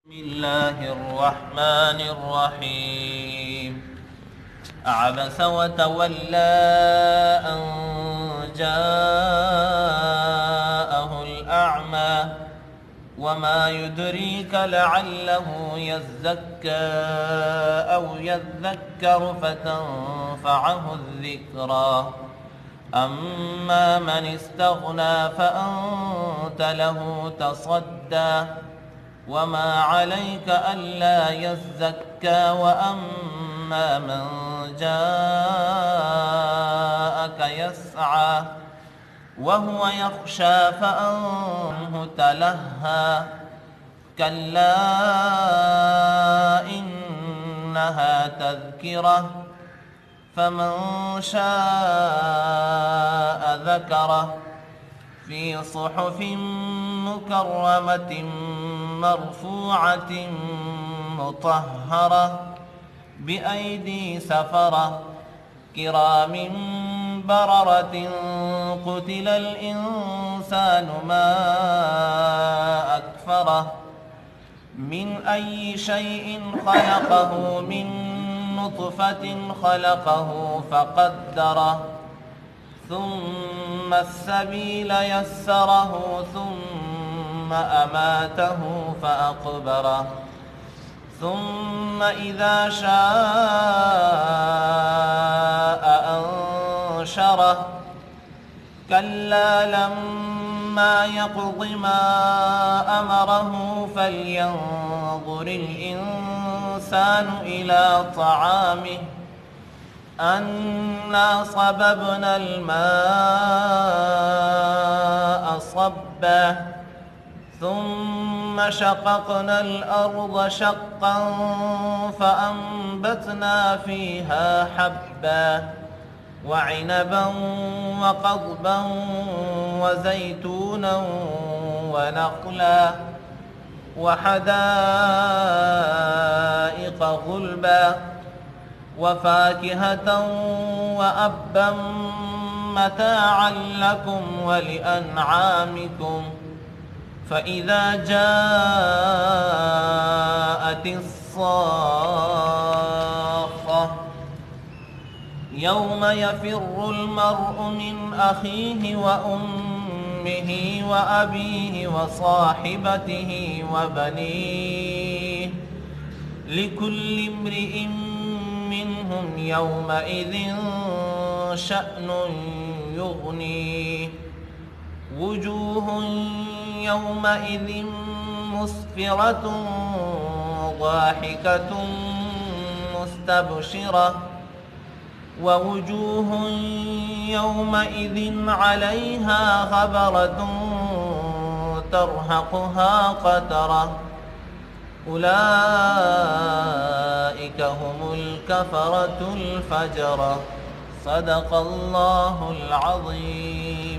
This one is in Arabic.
بسم الله الرحمن الرحيم. عبس وتولى أن جاءه الأعمى وما يدريك لعله يزكى أو يذكر فتنفعه الذكرى. أما من استغنى فأنت له تصدى وما عليك ألا يزكى وأما من جاءك يسعى وهو يخشى فأنه تلهى كلا إنها تذكرة فمن شاء ذكره في صحف مكرمة مرفوعة مطهرة بأيدي سفرة كرام بررة. قتل الإنسان ما أكفره من أي شيء خلقه من نطفة خلقه فقدره ثم السبيل يسره ثم أماته فأقبره ثم إذا شاء أنشره كلا لما يقض ما أمره فلينظر الإنسان إلى طعامه أنا صببنا الماء صبا ثم شققنا الأرض شقا فأنبتنا فيها حبا وعنبا وقضبا وزيتونا ونخلا وحدائق غلبا وفاكهة وأبا متاعا لكم ولأنعامكم. فإذا جاءت الصاخة يوم يفر المرء من أخيه وأمه وأبيه وصاحبته وبنيه لكل امرئ منهم يومئذ شأن يغنيه. وجوه يومئذ مسفرة ضاحكة مستبشرة ووجوه يومئذ عليها غبرة ترهقها قترة أولئك هم الكفرة الفجرة. صدق الله العظيم.